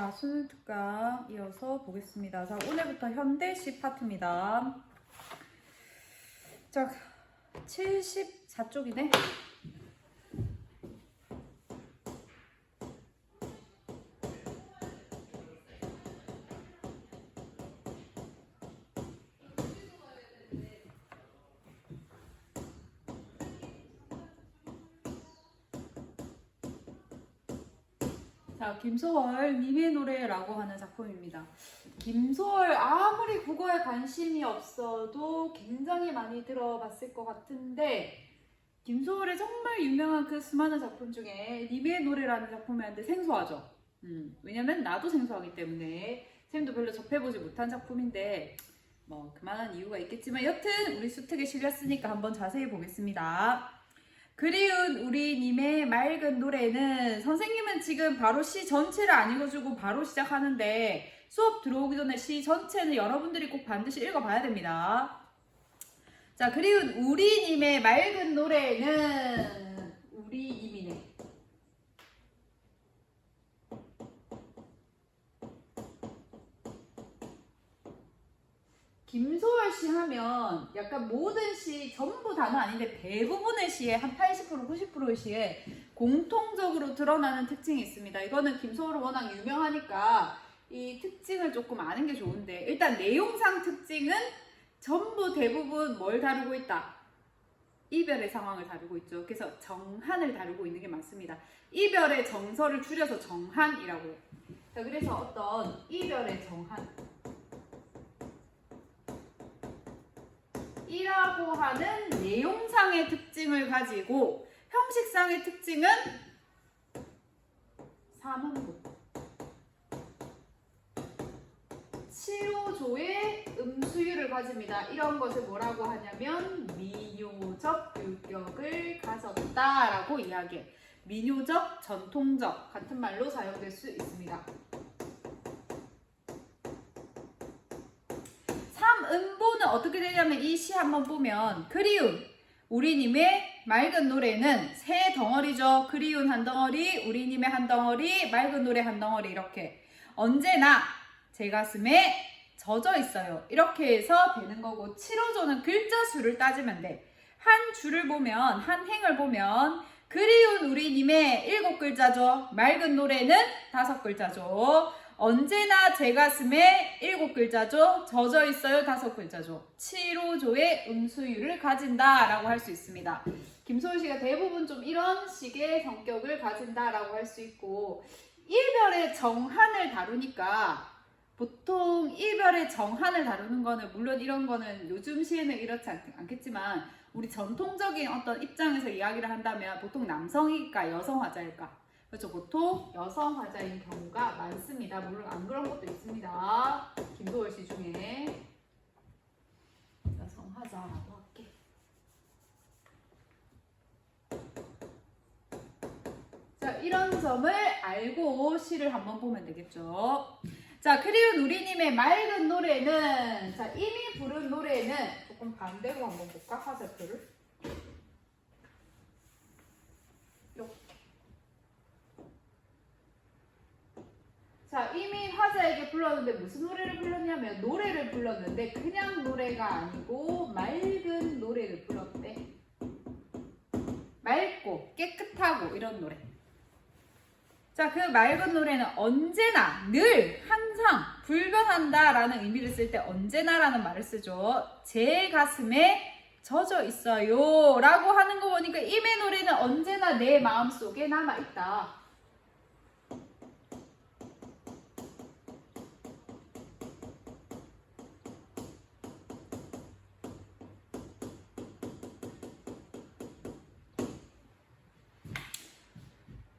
자, 수능 특강 이어서 보겠습니다. 자, 오늘부터 현대시 파트입니다. 자, 74쪽이네. 자, 김소월 님의 노래라고 하는 작품입니다. 김소월 아무리 국어에 관심이 없어도 굉장히 많이 들어봤을 것 같은데, 김소월의 정말 유명한 그 수많은 작품 중에 님의 노래라는 작품이었는데 생소하죠. 왜냐면 나도 생소하기 때문에 쌤도 별로 접해보지 못한 작품인데 뭐 그만한 이유가 있겠지만 여튼 우리 수특에 실렸으니까 한번 자세히 보겠습니다. 그리운 우리님의 맑은 노래는, 선생님은 지금 바로 시 전체를 안 읽어주고 바로 시작하는데 수업 들어오기 전에 시 전체는 여러분들이 꼭 반드시 읽어봐야 됩니다. 자, 그리운 우리님의 맑은 노래는 우리님이네. 김소월 시 하면 약간 모든 시, 전부 다는 아닌데 대부분의 시에 한 80% 90%의 시에 공통적으로 드러나는 특징이 있습니다. 이거는 김소월은 워낙 유명하니까 이 특징을 조금 아는 게 좋은데, 일단 내용상 특징은 전부 대부분 뭘 다루고 있다? 이별의 상황을 다루고 있죠. 그래서 정한을 다루고 있는 게 맞습니다. 이별의 정서를 줄여서 정한이라고 해요. 자, 그래서 어떤 이별의 정한 이라고 하는 내용상의 특징을 가지고 형식상의 특징은 삼음부, 7호조의 음수율을 가집니다. 이런 것을 뭐라고 하냐면 민요적 규격을 가졌다라고 이야기해. 민요적, 전통적 같은 말로 사용될 수 있습니다. 삼음보는 어떻게 되냐면 이 시 한번 보면 그리운 우리님의 맑은 노래는 세 덩어리죠. 그리운 한 덩어리, 우리님의 한 덩어리, 맑은 노래 한 덩어리, 이렇게 언제나 제 가슴에 젖어 있어요. 이렇게 해서 되는 거고, 7호조는 글자 수를 따지면 돼. 한 줄을 보면, 한 행을 보면 그리운 우리님의 7글자죠. 맑은 노래는 5글자죠. 언제나 제 가슴에 7글자죠. 젖어 있어요. 5글자죠. 7호조의 음수율을 가진다라고 할 수 있습니다. 김소월 씨가 대부분 좀 이런 식의 성격을 가진다라고 할 수 있고, 이별의 정한을 다루니까 보통 이별의 정한을 다루는 거는, 물론 이런 거는 요즘 시에는 이렇지 않겠지만 우리 전통적인 어떤 입장에서 이야기를 한다면 보통 남성일까 여성 화자일까? 그렇죠. 보통 여성 화자인 경우가 많습니다. 물론 안 그런 것도 있습니다. 김소월 씨 중에 여성 화자라고 할게. 자, 이런 점을 알고 시를 한번 보면 되겠죠. 자, 그리운 우리님의 맑은 노래는, 자, 이미 부른 노래는 조금 반대로 한번 볼까? 화살표를 이렇게. 자, 이미 화자에게 불렀는데 무슨 노래를 불렀냐면 노래를 불렀는데 그냥 노래가 아니고 맑은 노래를 불렀대. 맑고 깨끗하고 이런 노래. 자, 그 맑은 노래는 언제나, 늘, 항상 불변한다라는 의미를 쓸 때 언제나라는 말을 쓰죠. 제 가슴에 젖어 있어요 라고 하는 거 보니까 임의 노래는 언제나 내 마음속에 남아있다.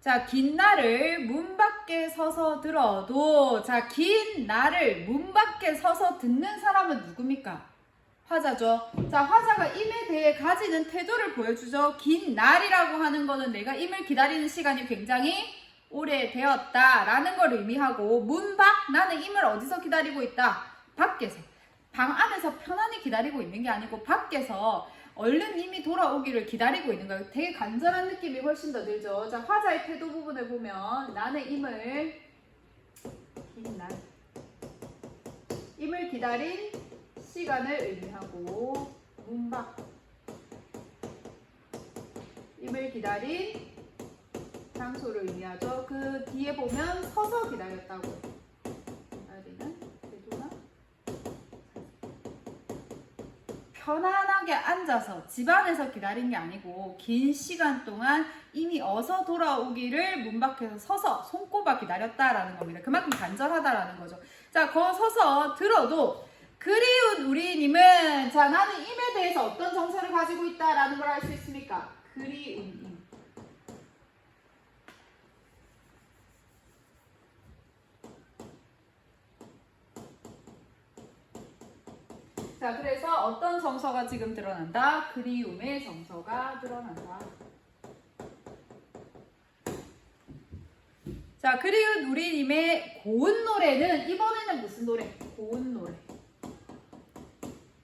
자, 긴 날을 문 밖에 서서 들어도, 자, 긴 날을 문 밖에 서서 듣는 사람은 누굽니까? 화자죠. 자, 화자가 임에 대해 가지는 태도를 보여주죠. 긴 날이라고 하는 거는 내가 임을 기다리는 시간이 굉장히 오래되었다라는 걸 의미하고, 문 밖, 나는 임을 어디서 기다리고 있다? 밖에서. 방 안에서 편안히 기다리고 있는 게 아니고 밖에서 얼른 이미 돌아오기를 기다리고 있는 거예요. 되게 간절한 느낌이 훨씬 더 들죠. 자, 화자의 태도 부분을 보면 나는 임을 긴 날. 임을 기다린 시간을 의미하고 문박. 임을 기다린 장소를 의미하죠. 그 뒤에 보면 서서 기다렸다고. 기다리는 대조나 편안하게 앉아서 집 안에서 기다린 게 아니고 긴 시간 동안 이미 어서 돌아오기를 문밖에서 서서 손꼽아 기다렸다라는 겁니다. 그만큼 간절하다라는 거죠. 자, 거 서서 들어도 그리운 우리님은 자 나는 임에 대해서 어떤 정서를 가지고 있다라는 걸 알 수 있습니까? 그리운 임. 자, 그래서 어떤 정서가 지금 드러난다? 그리움의 정서가 드러난다. 자, 그리운 우리님의 고운 노래는 이번에는 무슨 노래? 고운 노래.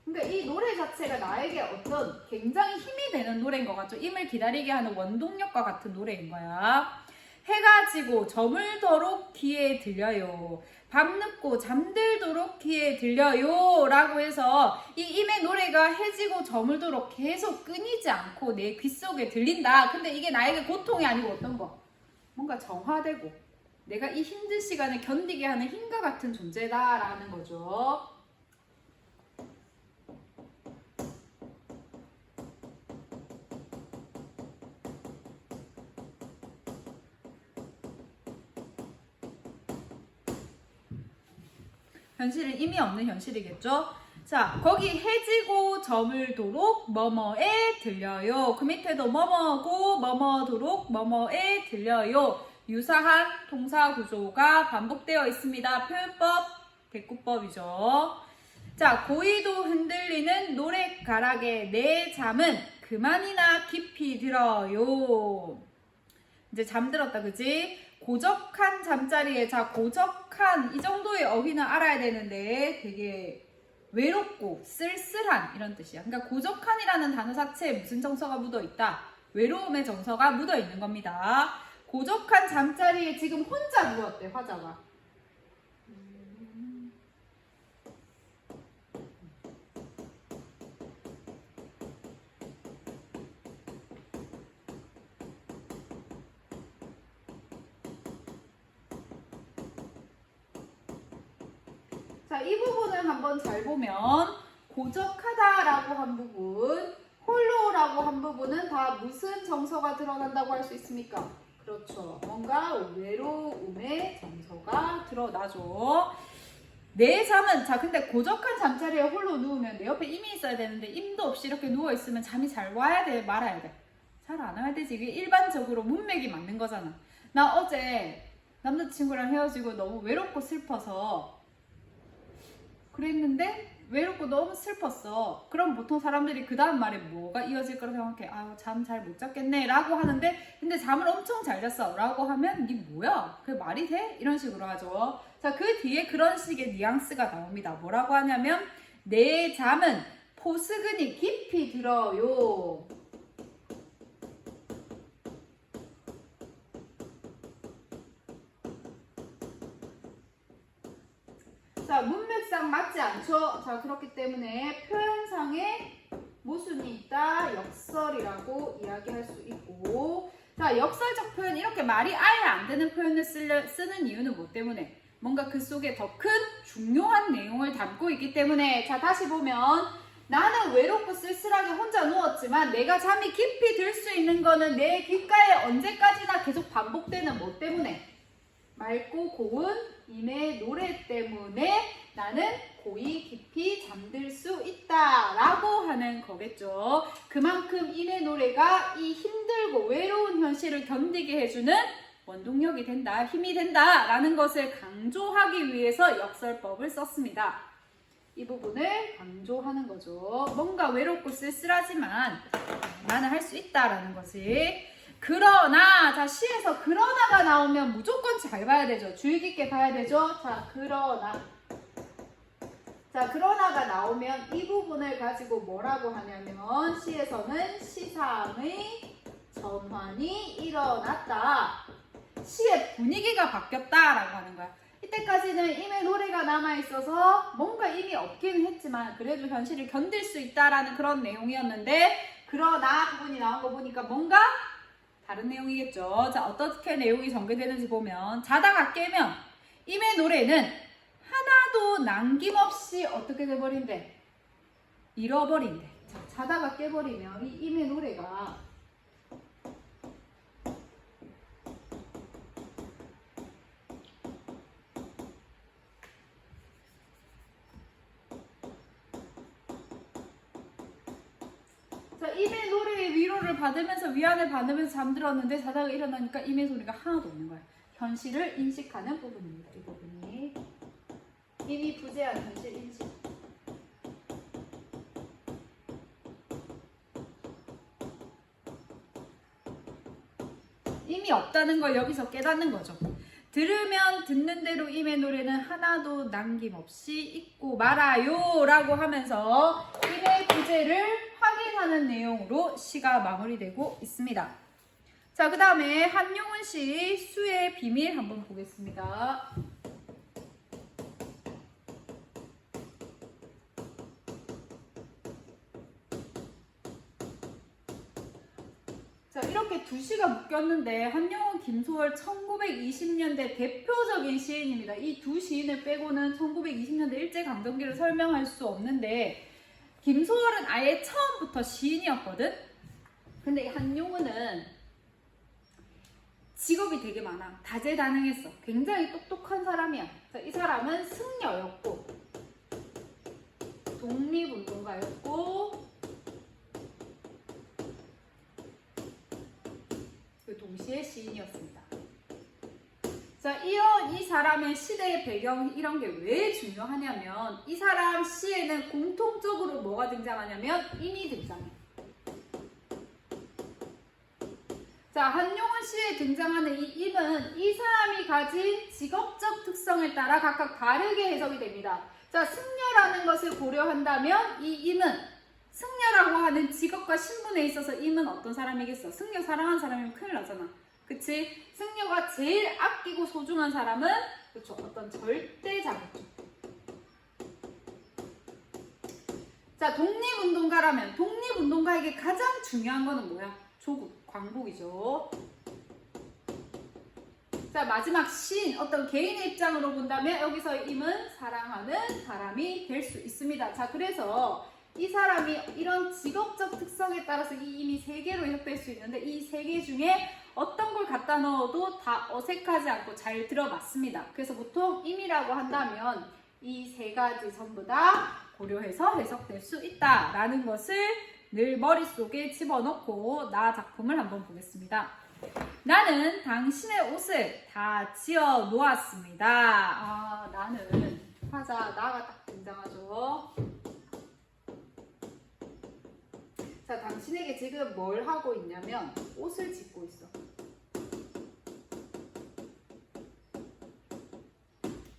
그러니까 이 노래 자체가 나에게 어떤 굉장히 힘이 되는 노래인 것 같죠? 임을 기다리게 하는 원동력과 같은 노래인 거야. 해가 지고 저물도록 귀에 들려요. 밤늦고 잠들도록 귀에 들려요 라고 해서 이 임의 노래가 해지고 저물도록 계속 끊이지 않고 내 귀 속에 들린다. 근데 이게 나에게 고통이 아니고 어떤 거? 뭔가 정화되고 내가 이 힘든 시간을 견디게 하는 힘과 같은 존재다라는 거죠. 현실은 의미 없는 현실이겠죠? 자, 거기 해지고 저물도록 뭐뭐에 들려요. 그 밑에도 뭐뭐고 뭐뭐도록 뭐뭐에 들려요. 유사한 동사 구조가 반복되어 있습니다. 표현법, 대꾸법이죠. 자, 고이도 흔들리는 노랫가락에 내 잠은 그만이나 깊이 들어요. 이제 잠들었다, 그지? 고적한 잠자리에, 자, 고적한 이 정도의 어휘는 알아야 되는데 되게 외롭고 쓸쓸한 이런 뜻이야. 그러니까 고적한이라는 단어 자체에 무슨 정서가 묻어 있다? 외로움의 정서가 묻어 있는 겁니다. 고적한 잠자리에 지금 혼자 누웠대, 화자가. 자, 이 부분을 한번 잘 보면 고적하다라고 한 부분, 홀로라고 한 부분은 다 무슨 정서가 드러난다고 할 수 있습니까? 그렇죠. 뭔가 외로움의 정서가 드러나죠. 내 잠은, 자, 근데 고적한 잠자리에 홀로 누우면 내 옆에 임이 있어야 되는데 임도 없이 이렇게 누워있으면 잠이 잘 와야 돼, 말아야 돼? 잘 안 와야 되지. 이게 일반적으로 문맥이 맞는 거잖아. 나 어제 남자친구랑 헤어지고 너무 외롭고 슬퍼서 그랬는데 외롭고 너무 슬펐어. 그럼 보통 사람들이 그 다음 말에 뭐가 이어질 거라고 생각해. 아유, 잠 잘 못 잤겠네 라고 하는데 근데 잠을 엄청 잘 잤어 라고 하면 니 뭐야? 그게 말이 돼? 이런 식으로 하죠. 자, 그 뒤에 그런 식의 뉘앙스가 나옵니다. 뭐라고 하냐면 내 잠은 포스근이 깊이 들어요. 자, 문맥상 맞지 않죠? 자, 그렇기 때문에 표현상에 모순이 있다, 역설이라고 이야기할 수 있고, 자, 역설적 표현, 이렇게 말이 아예 안 되는 표현을 쓰는 이유는 뭐 때문에? 뭔가 그 속에 더 큰 중요한 내용을 담고 있기 때문에. 자, 다시 보면 나는 외롭고 쓸쓸하게 혼자 누웠지만 내가 잠이 깊이 들 수 있는 거는 내 귓가에 언제까지나 계속 반복되는 뭐 때문에? 맑고 고운 임의 노래 때문에 나는 고이 깊이 잠들 수 있다 라고 하는 거겠죠. 그만큼 임의 노래가 이 힘들고 외로운 현실을 견디게 해주는 원동력이 된다, 힘이 된다 라는 것을 강조하기 위해서 역설법을 썼습니다. 이 부분을 강조하는 거죠. 뭔가 외롭고 쓸쓸하지만 나는 할 수 있다라는 거지. 그러나, 자, 시에서 그러나가 나오면 무조건 잘 봐야 되죠. 주의 깊게 봐야 되죠. 자, 그러나. 자, 그러나가 나오면 이 부분을 가지고 뭐라고 하냐면 시에서는 시상의 전환이 일어났다. 시의 분위기가 바뀌었다라고 하는 거야. 이때까지는 임의 노래가 남아있어서 뭔가 임이 없기는 했지만 그래도 현실을 견딜 수 있다라는 그런 내용이었는데, 그러나 부분이 나온 거 보니까 뭔가 다른 내용이겠죠. 자, 어떻게 내용이 전개되는지 보면, 자다가 깨면 임의 노래는 하나도 남김없이 어떻게 돼버린대? 잃어버린대. 자, 자다가 깨버리면 이 임의 노래가 임의 노래의 위로를 받으면서 위안을 받으면서 잠들었는데 자다가 일어나니까 임의 소리가 하나도 없는 거야. 현실을 인식하는 부분입니다. 이 부분이 임이 부재한 현실 인식. 임이 없다는 걸 여기서 깨닫는 거죠. 들으면 듣는 대로 임의 노래는 하나도 남김없이 잊고 말아요 라고 하면서 임의 부재를 확인하는 내용으로 시가 마무리되고 있습니다. 자, 그 다음에 한용운 시 수의 비밀 한번 보겠습니다. 자, 이렇게 두 시가 묶였는데 한용운, 김소월 1920년대 대표적인 시인입니다. 이 두 시인을 빼고는 1920년대 일제강점기를 설명할 수 없는데, 김소월은 아예 처음부터 시인이었거든? 근데 이 한용운은 직업이 되게 많아. 다재다능했어. 굉장히 똑똑한 사람이야. 자, 이 사람은 승려였고, 독립운동가였고, 동시에 시인이었습니다. 자, 이 사람의 시대의 배경, 이런 게 왜 중요하냐면, 이 사람 시에는 공통적으로 뭐가 등장하냐면 임이 등장해. 자, 한용운 시에 등장하는 이 임은 이 사람이 가진 직업적 특성에 따라 각각 다르게 해석이 됩니다. 자, 승려라는 것을 고려한다면 이 임은, 승려라고 하는 직업과 신분에 있어서 임은 어떤 사람이겠어? 승려 사랑하는 사람이면 큰일 나잖아. 그치? 승려가 제일 아끼고 소중한 사람은, 그쵸, 어떤 절대자겠죠. 자, 독립운동가라면 독립운동가에게 가장 중요한 거는 뭐야? 조국, 광복이죠. 자, 마지막 시인, 어떤 개인의 입장으로 본다면 여기서 임은 사랑하는 사람이 될 수 있습니다. 자, 그래서 이 사람이 이런 직업적 특성에 따라서 이 임이 세 개로 해석될 수 있는데, 이 세 개 중에 어떤 걸 갖다 넣어도 다 어색하지 않고 잘 들어맞습니다. 그래서 보통 임이라고 한다면 이 세 가지 전부 다 고려해서 해석될 수 있다라는 것을 늘 머릿속에 집어넣고 나 작품을 한번 보겠습니다. 나는 당신의 옷을 다 지어 놓았습니다. 나는 화자 나가 딱 등장하죠. 자, 당신에게 지금 뭘 하고 있냐면 옷을 짓고 있어.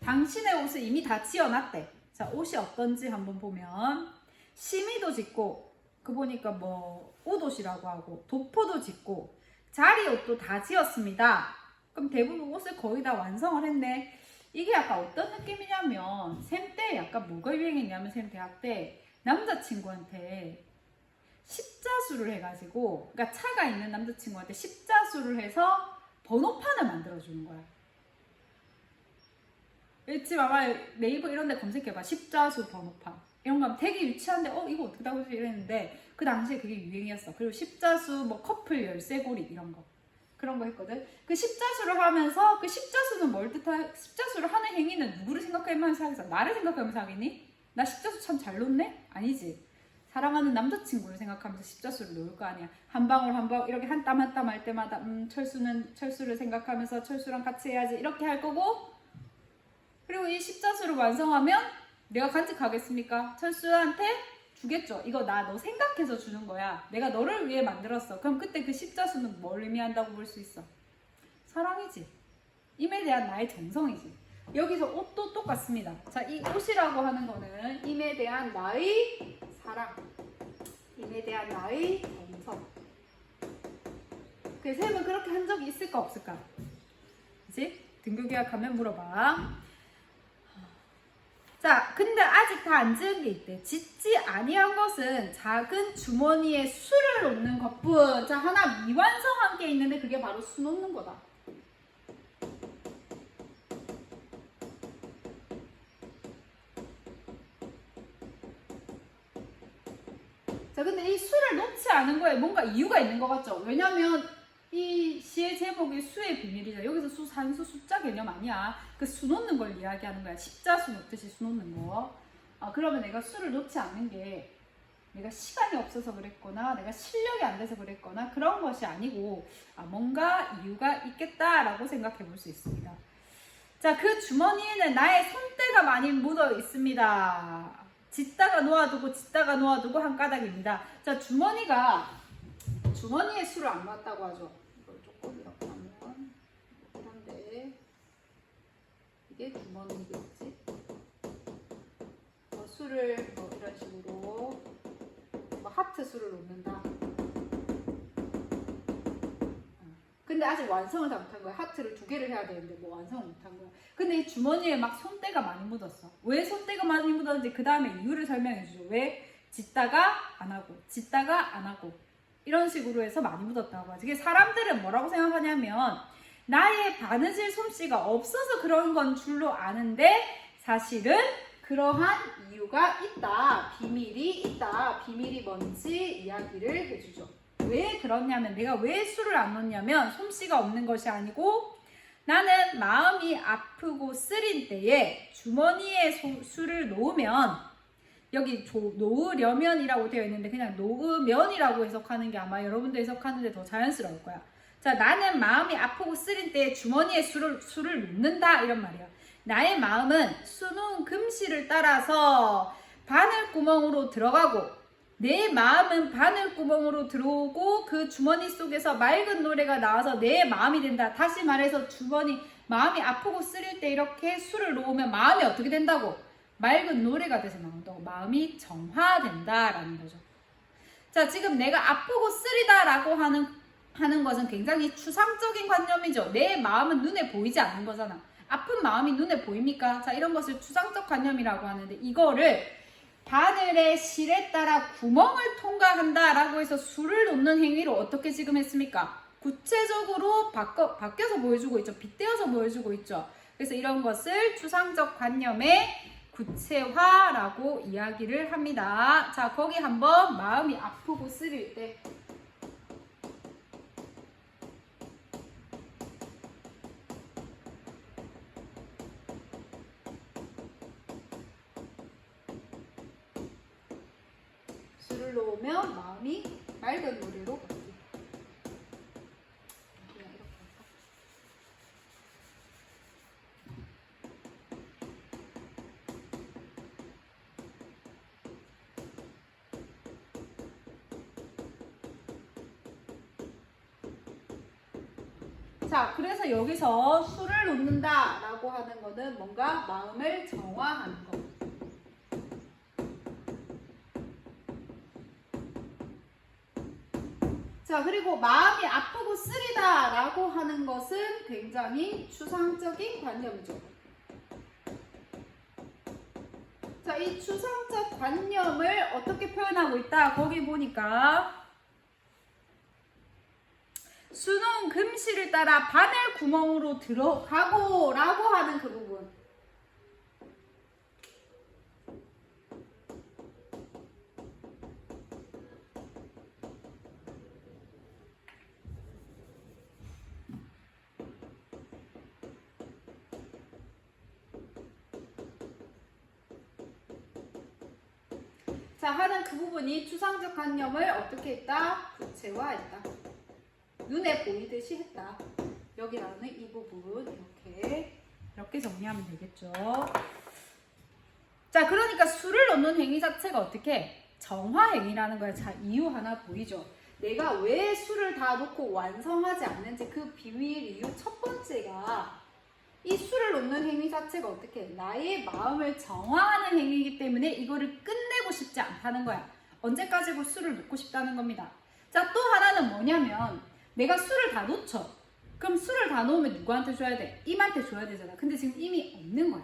당신의 옷을 이미 다 지어놨대. 자, 옷이 어떤지 한번 보면 심의도 짓고, 그 보니까 뭐 옷옷이라고 하고 도포도 짓고 자리 옷도 다 지었습니다. 그럼 대부분 옷을 거의 다 완성을 했네. 이게 약간 어떤 느낌이냐면, 쌤 때 약간 뭐가 유행했냐면, 쌤 대학 때 남자친구한테 십자수를 해가지고, 그러니까 차가 있는 남자친구한테 십자수를 해서 번호판을 만들어주는 거야. 지금 아마 네이버 이런 데 검색해봐. 십자수 번호판. 이런 거 하면 되게 유치한데, 이거 어떻게 나오지? 이랬는데, 그 당시에 그게 유행이었어. 그리고 십자수, 뭐 커플 열쇠고리 이런 거. 그런 거 했거든. 그 십자수를 하면서, 그 십자수는 뭘 뜻하, 십자수를 하는 행위는 누구를 생각하면서 하겠어? 나를 생각하면서 하겠니? 나 십자수 참 잘 놓네? 아니지. 사랑하는 남자친구를 생각하면서 십자수를 놓을 거 아니야. 한 방울 한 방울 이렇게 한 땀 한 땀 할 때마다 철수는 철수를 생각하면서 철수랑 같이 해야지 이렇게 할 거고, 그리고 이 십자수를 완성하면 내가 간직하겠습니까? 철수한테 주겠죠. 이거 나 너 생각해서 주는 거야. 내가 너를 위해 만들었어. 그럼 그때 그 십자수는 뭘 의미한다고 볼 수 있어? 사랑이지. 임에 대한 나의 정성이지. 여기서 옷도 똑같습니다. 자, 이 옷이라고 하는 거는 임에 대한 나의 사랑, 임에 대한 나의 정성. 그 쌤은 그렇게 한 적이 있을까 없을까? 그치? 등교 계약하면 물어봐. 자, 근데 아직 다 안 지은 게 있대. 짓지 아니한 것은 작은 주머니에 수를 놓는 것뿐. 자, 하나 미완성한 게 있는데 그게 바로 수 놓는 거다. 자, 근데 이 수를 놓지 않은 거에 뭔가 이유가 있는 것 같죠? 왜냐면 이 시의 제목이 수의 비밀이죠. 여기서 수, 산수, 숫자 개념 아니야. 그 수 놓는 걸 이야기하는 거야. 십자수 놓듯이 수 놓는 거. 그러면 내가 수를 놓지 않는 게 내가 시간이 없어서 그랬거나 내가 실력이 안 돼서 그랬거나 그런 것이 아니고 뭔가 이유가 있겠다라고 생각해 볼 수 있습니다. 자, 그 주머니에는 나의 손때가 많이 묻어 있습니다. 짓다가 놓아두고 짓다가 놓아두고 한 까닭입니다. 자, 주머니에 수를 안 놨다고 하죠. 이걸 조금 이렇게 하면 한데 이게 주머니겠지. 수를 이런 식으로 하트 수를 놓는다. 근데 아직 완성을 다 못한 거야. 하트를 2개를 해야 되는데 완성을 못한 거야. 근데 이 주머니에 막 손때가 많이 묻었어. 왜 손때가 많이 묻었는지 그 다음에 이유를 설명해 주죠. 왜 짓다가 안 하고 짓다가 안 하고 이런 식으로 해서 많이 묻었다고 하지. 사람들은 뭐라고 생각하냐면 나의 바느질 솜씨가 없어서 그런 건 줄로 아는데 사실은 그러한 이유가 있다. 비밀이 있다. 비밀이 뭔지 이야기를 해주죠. 왜 그러냐면 내가 왜 수를 안 놓냐면 솜씨가 없는 것이 아니고 나는 마음이 아프고 쓰린 때에 주머니에 수를 놓으면 여기 놓으려면이라고 되어 있는데 그냥 놓으면이라고 해석하는 게 아마 여러분도 해석하는데 더 자연스러울 거야. 자, 나는 마음이 아프고 쓰린 때에 주머니에 수를 놓는다 이런 말이야. 나의 마음은 수놓은 금실을 따라서 바늘구멍으로 들어가고 내 마음은 바늘구멍으로 들어오고 그 주머니 속에서 맑은 노래가 나와서 내 마음이 된다. 다시 말해서 마음이 아프고 쓰릴 때 이렇게 수를 놓으면 마음이 어떻게 된다고? 맑은 노래가 돼서 나온다고. 마음이 정화된다라는 거죠. 자, 지금 내가 아프고 쓰리다라고 하는 것은 굉장히 추상적인 관념이죠. 내 마음은 눈에 보이지 않는 거잖아. 아픈 마음이 눈에 보입니까? 자, 이런 것을 추상적 관념이라고 하는데 이거를 바늘의 실에 따라 구멍을 통과한다라고 해서 수를 놓는 행위로 어떻게 지금 했습니까? 구체적으로 바뀌어서 보여주고 있죠. 빗대어서 보여주고 있죠. 그래서 이런 것을 추상적 관념의 구체화라고 이야기를 합니다. 자, 거기 한번 마음이 아프고 쓰릴 때 수를 놓으면 마음이 맑은 노래로 바뀌고 그냥 이렇게 할까? 자, 그래서 여기서 수를 놓는다 라고 하는 거는 뭔가 마음을 정화하는 거. 자, 그리고 마음이 아프고 쓰리다 라고 하는 것은 굉장히 추상적인 관념이죠. 자, 이 추상적 관념을 어떻게 표현하고 있다? 거기 보니까 수놓은 금실을 따라 바늘 구멍으로 들어가고 라고 하는 그 부분. 자, 하는 그 부분이 추상적 관념을 어떻게 했다? 구체화했다. 눈에 보이듯이 했다. 여기 나오는 이 부분 이렇게 정리하면 되겠죠. 자, 그러니까 수를 놓는 행위 자체가 어떻게? 정화 행위라는 거야. 자, 이유 하나 보이죠? 내가 왜 수를 다 놓고 완성하지 않는지 그 비밀 이유 첫 번째가 이 수를 놓는 행위 자체가 어떻게? 나의 마음을 정화하는 행위이기 때문에 이거를 끝내고 싶지 않다는 거야. 언제까지고 수를 놓고 싶다는 겁니다. 자, 또 하나는 뭐냐면 내가 수를 다 놓쳐. 그럼 수를 다 놓으면 누구한테 줘야 돼? 임한테 줘야 되잖아. 근데 지금 임이 없는 거야.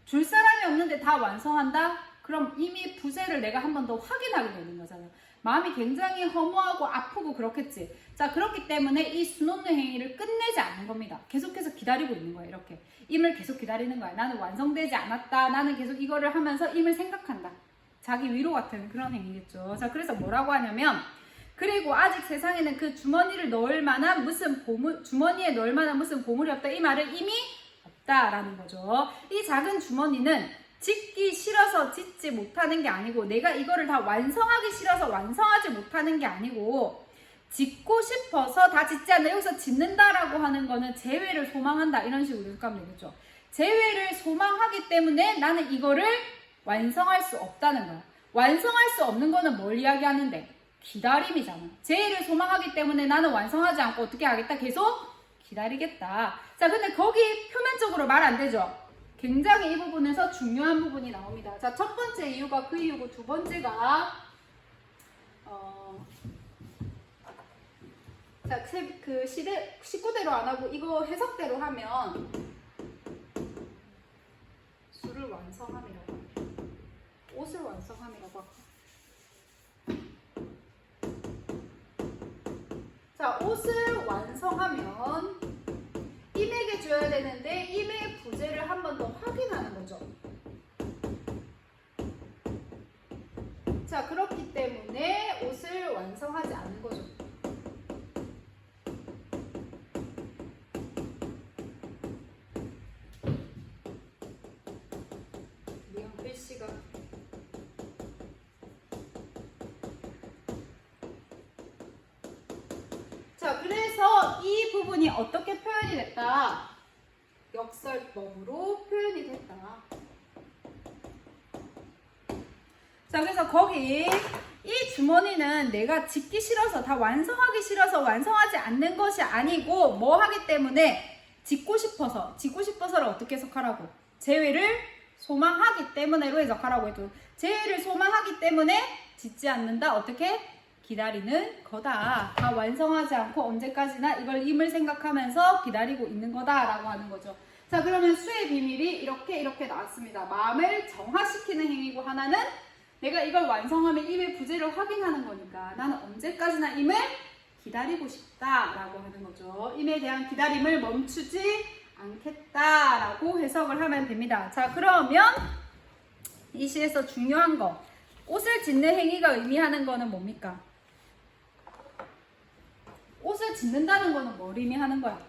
줄 사람이 없는데 다 완성한다? 그럼 이미 부재를 내가 한 번 더 확인하게 되는 거잖아. 마음이 굉장히 허무하고 아프고 그렇겠지. 자, 그렇기 때문에 이 수놓는 행위를 끝내지 않는 겁니다. 계속해서 기다리고 있는 거예요. 이렇게 임을 계속 기다리는 거야. 나는 완성되지 않았다. 나는 계속 이거를 하면서 임을 생각한다. 자기 위로 같은 그런 행위겠죠. 자, 그래서 뭐라고 하냐면, 그리고 아직 세상에는 그 주머니를 넣을 만한 무슨 보물, 주머니에 넣을 만한 무슨 보물이 없다. 이 말은 이미 없다라는 거죠. 이 작은 주머니는 짓기 싫어서 짓지 못하는 게 아니고, 내가 이거를 다 완성하기 싫어서 완성하지 못하는 게 아니고, 짓고 싶어서 다 짓지 않는다. 여기서 짓는다라고 하는 거는 재회를 소망한다, 이런 식으로 해석하면 되겠죠. 재회를 소망하기 때문에 나는 이거를 완성할 수 없다는 거야. 완성할 수 없는 거는 뭘 이야기하는데? 기다림이잖아. 재회를 소망하기 때문에 나는 완성하지 않고 어떻게 하겠다? 계속 기다리겠다. 자, 근데 거기 표면적으로 말 안 되죠? 굉장히 이 부분에서 중요한 부분이 나옵니다. 자, 첫 번째 이유가 그 이유고, 두 번째가 자, 그 19대로 안 하고 이거 해석대로 하면 술을 완성함이라고 합니다. 옷을 완성함이라고 할까? 자, 옷을 완성하면 임에게 줘야 되는데 임의 부재를 한 번 더 확인하는 거죠. 자, 그렇기 때문에 옷을 완성하지 않는 거죠. 미안, 글씨가 자, 그래서 이 부분이 어떻게 표현이 됐다? 역설법으로 표현이 됐다. 자, 그래서 거기 이 주머니는 내가 짓기 싫어서, 다 완성하기 싫어서 완성하지 않는 것이 아니고, 뭐 하기 때문에? 짓고 싶어서를 어떻게 해석하라고? 재회를 소망하기 때문에로 해석하라고 해도, 재회를 소망하기 때문에 짓지 않는다. 어떻게? 기다리는 거다. 다 완성하지 않고 언제까지나 이걸 임을 생각하면서 기다리고 있는 거다라고 하는 거죠. 자, 그러면 수의 비밀이 이렇게 나왔습니다. 마음을 정화시키는 행위고, 하나는 내가 이걸 완성하면 임의 부재를 확인하는 거니까 나는 언제까지나 임을 기다리고 싶다라고 하는 거죠. 임에 대한 기다림을 멈추지 않겠다라고 해석을 하면 됩니다. 자, 그러면 이 시에서 중요한 거, 옷을 짓는 행위가 의미하는 거는 뭡니까? 옷을 짓는다는 거는 뭘 의미하는 거야?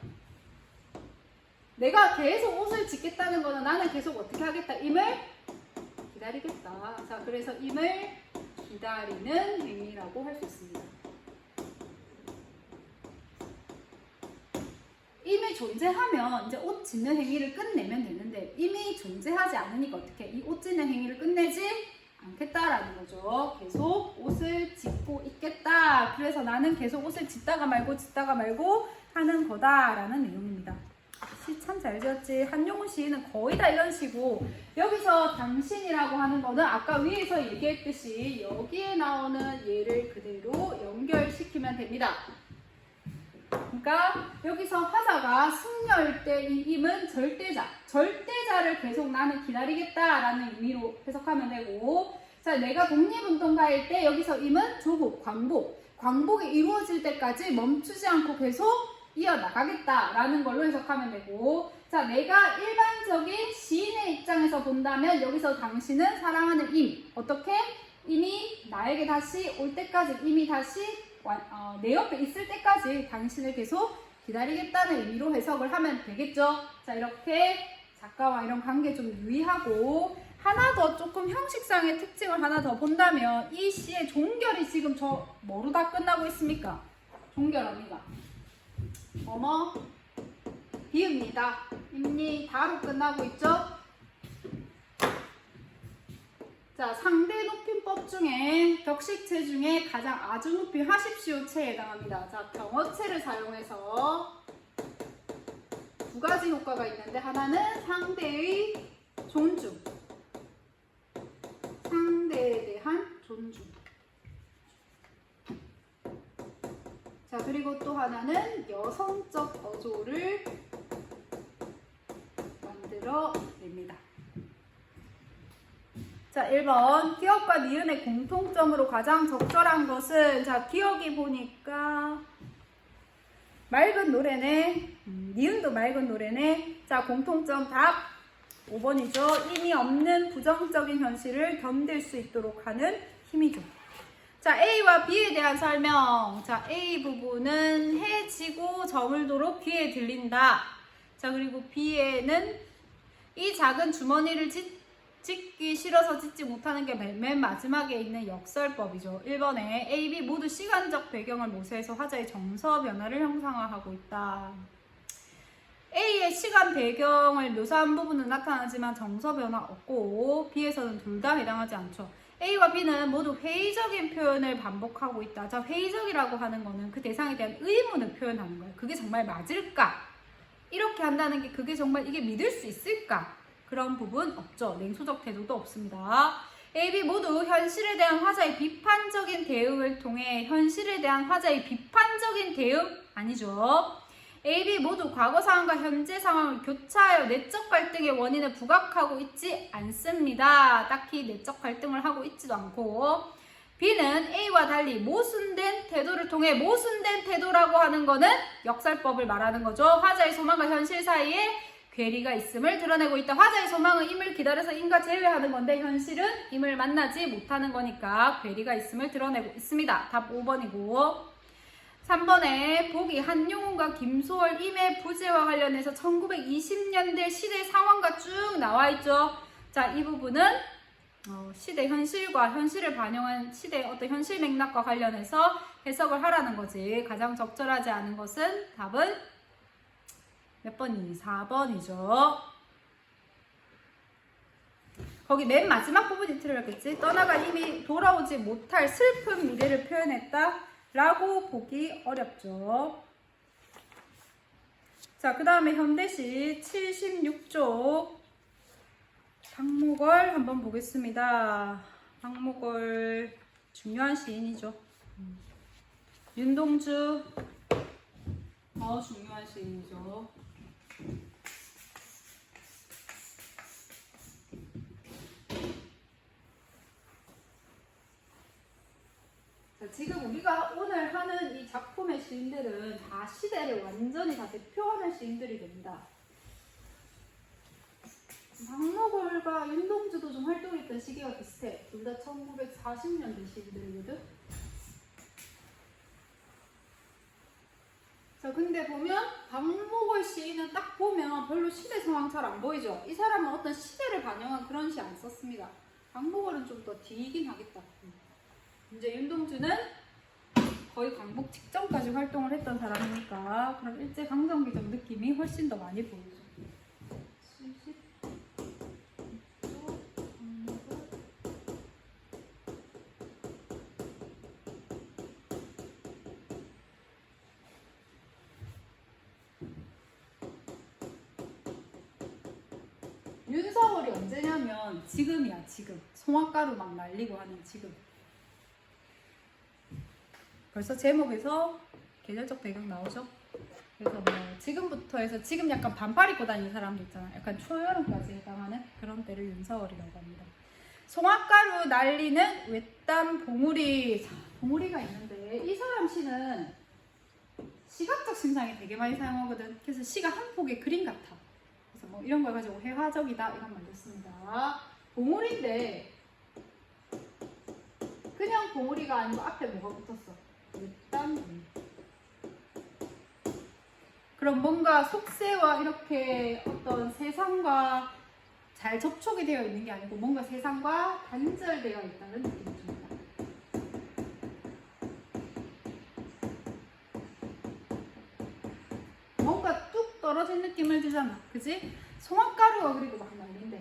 내가 계속 옷을 짓겠다는 거는 나는 계속 어떻게 하겠다? 임을 기다리겠다. 자, 그래서 임을 기다리는 행위라고 할 수 있습니다. 임이 존재하면 이제 옷 짓는 행위를 끝내면 되는데, 임이 존재하지 않으니까 어떻게 이 옷 짓는 행위를 끝내지 않겠다라는 거죠. 계속 옷을 짓고 있겠다. 그래서 나는 계속 옷을 짓다가 말고 하는 거다라는 내용입니다. 시 참 잘 지었지. 한용운 시인은 거의 다 이런 식으로, 여기서 당신이라고 하는 거는 아까 위에서 얘기했듯이 여기에 나오는 예를 그대로 연결시키면 됩니다. 그러니까 여기서 화자가 승려일 때 이 임은 절대자를 계속 나는 기다리겠다라는 의미로 해석하면 되고, 자, 내가 독립운동가일 때 여기서 임은 조국, 광복이 이루어질 때까지 멈추지 않고 계속 이어나가겠다라는 걸로 해석하면 되고, 자, 내가 일반적인 시인의 입장에서 본다면 여기서 당신은 사랑하는 임, 어떻게? 임이 나에게 다시 올 때까지, 임이 다시 내 옆에 있을 때까지 당신을 계속 기다리겠다는 의미로 해석을 하면 되겠죠. 자, 이렇게 작가와 이런 관계 좀 유의하고, 하나 더 조금 형식상의 특징을 하나 더 본다면, 이 시의 종결이 지금 저 뭐로 다 끝나고 있습니까? 종결합니다. 어머, 비읍니다. 입니, 다로 끝나고 있죠? 자, 상대 높임법 중에 격식체 중에 가장 아주 높이 하십시오체에 해당합니다. 자, 병어체를 사용해서 두 가지 효과가 있는데, 하나는 상대의 존중, 상대에 대한 존중. 자, 그리고 또 하나는 여성적 어조를 만들어냅니다. 자, 1번. 기억과 니은의 공통점으로 가장 적절한 것은, 자, 기억이 보니까 맑은 노래네. 니은도 맑은 노래네. 자, 공통점 답 5번이죠. 의미 없는 부정적인 현실을 견딜 수 있도록 하는 힘이죠. 자, A와 B에 대한 설명. 자, A 부분은 해 지고 저물도록 귀에 들린다. 자, 그리고 B에는 이 작은 주머니를 찢기 싫어서 찢지 못하는 게 맨 마지막에 있는 역설법이죠. 1번에 A, B 모두 시간적 배경을 모세해서 화자의 정서 변화를 형상화하고 있다. A의 시간 배경을 묘사한 부분은 나타나지만 정서 변화 없고 B에서는 둘 다 해당하지 않죠. A와 B는 모두 회의적인 표현을 반복하고 있다. 자, 회의적이라고 하는 거는 그 대상에 대한 의문을 표현하는 거예요. 그게 정말 맞을까? 이렇게 한다는 게 그게 정말 이게 믿을 수 있을까? 그런 부분 없죠. 냉소적 태도도 없습니다. A, B 모두 현실에 대한 화자의 비판적인 대응을 통해 현실에 대한 화자의 비판적인 대응 아니죠. A, B 모두 과거 상황과 현재 상황을 교차하여 내적 갈등의 원인을 부각하고 있지 않습니다. 딱히 내적 갈등을 하고 있지도 않고 B는 A와 달리 모순된 태도를 통해 모순된 태도라고 하는 거는 역설법을 말하는 거죠. 화자의 소망과 현실 사이에 괴리가 있음을 드러내고 있다. 화자의 소망은 임을 기다려서 임과 제외하는 건데 현실은 임을 만나지 못하는 거니까 괴리가 있음을 드러내고 있습니다. 답 5번이고 3번에 보기 한용운과 김소월 임의 부재와 관련해서 1920년대 시대 상황과 쭉 나와 있죠. 자, 이 부분은 시대 현실과 현실을 반영한 시대의 어떤 현실 맥락과 관련해서 해석을 하라는 거지. 가장 적절하지 않은 것은 답은 몇 번이니? 4번이죠. 거기 맨 마지막 부분이 틀렸겠지? 떠나간 이미 돌아오지 못할 슬픈 미래를 표현했다 라고 보기 어렵죠. 자, 그 다음에 현대시 76쪽 박목월 한번 보겠습니다. 박목월 중요한 시인이죠. 윤동주 중요한 시인이죠. 지금 우리가 오늘 하는 이 작품의 시인들은 다 시대를 완전히 다 대표하는 시인들이 됩니다. 박목월과 윤동주도 좀 활동했던 시기가 비슷해. 둘 다 1940년대 시인들이거든. 자, 근데 보면 박목월 시인은 딱 보면 별로 시대 상황 잘 안 보이죠. 이 사람은 어떤 시대를 반영한 그런 시 안 썼습니다. 박목월은 좀 더 뒤이긴 하겠다. 이제 윤동주는 거의 광복 직전까지 활동을 했던 사람이니까 그럼 일제강점기적 느낌이 훨씬 더 많이 보이죠. 윤서월이 언제냐면 지금이야. 지금 송화가루 막 날리고 하는 지금. 벌써 제목에서 계절적 배경 나오죠? 그래서 뭐 지금부터 해서 지금 약간 반팔 입고 다니는 사람도 있잖아. 약간 초여름까지 해당하는 그런 때를 윤서월이라고 합니다. 송화가루 날리는 외딴 봉우리. 봉우리가 있는데 이 사람 시는 시각적 신상이 되게 많이 사용하거든. 그래서 시가 한 폭의 그림 같아. 그래서 뭐 이런 걸 가지고 회화적이다 이런 말 됐습니다. 봉우리인데 그냥 봉우리가 아니고 앞에 뭐가 붙었어? 외딴 봉우리. 그럼 뭔가 속세와 이렇게 어떤 세상과 잘 접촉이 되어 있는 게 아니고 뭔가 세상과 단절되어 있다는 느낌이 듭니다. 뭔가 뚝 떨어진 느낌을 주잖아. 그지? 송화가루가 그리고 막 날린대.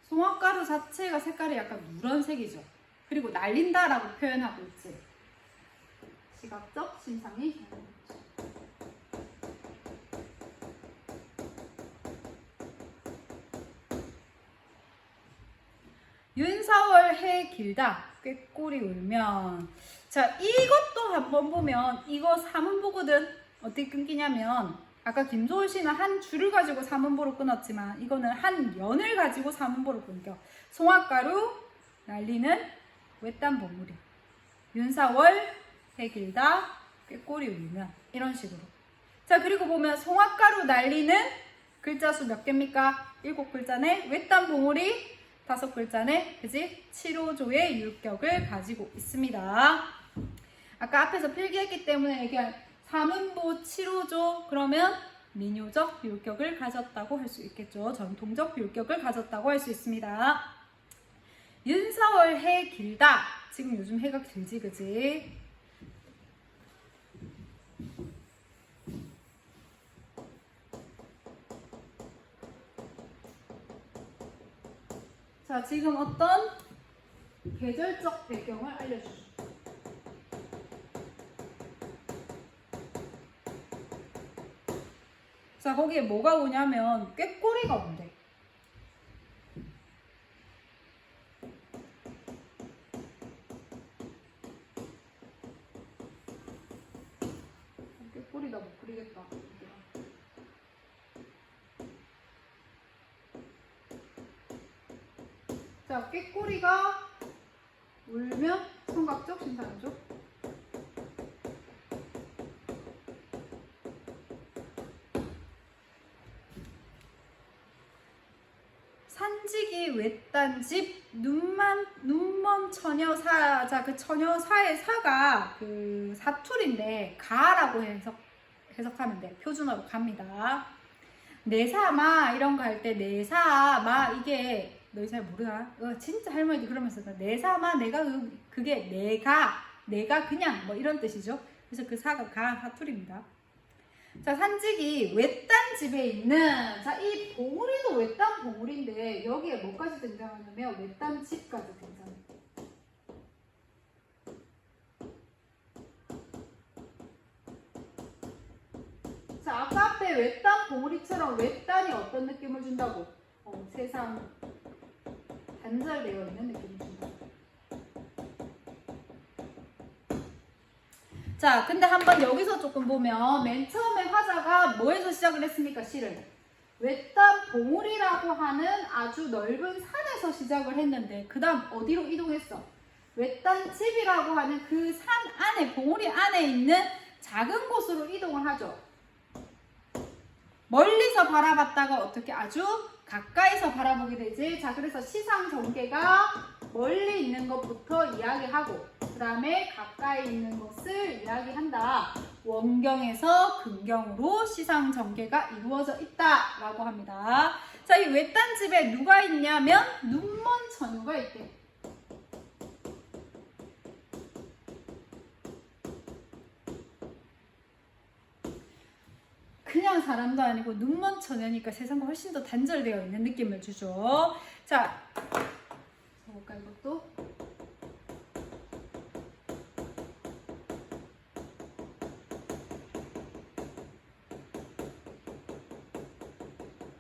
송화가루 자체가 색깔이 약간 누런색이죠. 그리고 날린다라고 표현하고 있지. 시각적 신상이 윤서월 해 길다. 꾀꼬리 울면. 자, 이것도 한번 보면 이거 사문보거든. 어떻게 끊기냐면 아까 김소월 씨는 한 줄을 가지고 사문보로 끊었지만 이거는 한 연을 가지고 사문보로 끊겨. 송화가루 날리는 외딴 봉우리. 윤사월 새 길다 꾀꼬리 울면. 이런 식으로. 자, 그리고 보면 송화가루 날리는 글자 수 몇 개입니까? 7글자네. 외딴 봉우리 5글자네. 그지? 7호조의 율격을 가지고 있습니다. 아까 앞에서 필기했기 때문에 얘기한 사문보 7호조 그러면 민요적 율격을 가졌다고 할 수 있겠죠. 전통적 율격을 가졌다고 할 수 있습니다. 윤사월 해 길다. 지금 요즘 해가 길지 그지? 자, 지금 어떤 계절적 배경을 알려주죠. 자, 거기에 뭐가 오냐면 꾀꼬리가 온대. 꾀꼬리다 못 그리겠다. 자, 꾀꼬리가 울면 청각적, 신사적. 산지기 외딴집 눈먼 처녀사. 자, 그 처녀사의 사가 그 사투리인데 가라고 해석하면 돼. 표준어로 갑니다. 내사마 이런 거 할 때 내사마 이게 너희 잘 모르나? 진짜 할머니들 그러면서 내사마 내가 그게 내가 그냥 뭐 이런 뜻이죠. 그래서 그 사가 가 사투리입니다. 자, 산지기 외딴 집에 있는. 자, 이 봉우리도 외딴 봉우리인데 여기에 뭐까지 등장하냐면 외딴 집까지 등장해요. 자, 아까 앞에 외딴 봉우리처럼 외딴이 어떤 느낌을 준다고? 세상 단절되어 있는 느낌을 준다. 자, 근데 한번 여기서 조금 보면 맨 처음에 화자가 뭐에서 시작을 했습니까? 시를 외딴 봉우리라고 하는 아주 넓은 산에서 시작을 했는데 그 다음 어디로 이동했어? 외딴 집이라고 하는 그 산 안에 봉우리 안에 있는 작은 곳으로 이동을 하죠. 멀리서 바라봤다가 어떻게 아주 가까이서 바라보게 되지. 자, 그래서 시상 전개가 멀리 있는 것부터 이야기하고 그 다음에 가까이 있는 것을 이야기한다. 원경에서 근경으로 시상 전개가 이루어져 있다라고 합니다. 자, 이 외딴 집에 누가 있냐면 눈먼 처녀가 있대. 그냥 사람도 아니고 눈먼 처녀니까 세상과 훨씬 더 단절되어 있는 느낌을 주죠. 자, 볼까 이것도.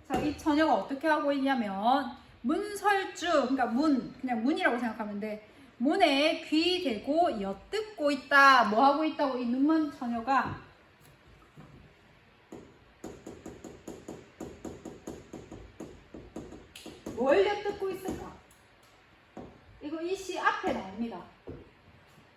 자, 이 처녀가 어떻게 하고 있냐면 문설주, 그러니까 그냥 문이라고 생각하면 돼. 문에 귀 대고 엿듣고 있다. 뭐 하고 있다고? 이 눈먼 처녀가 뭘 엿듣고 있을까? 이거 이 시 앞에 나옵니다.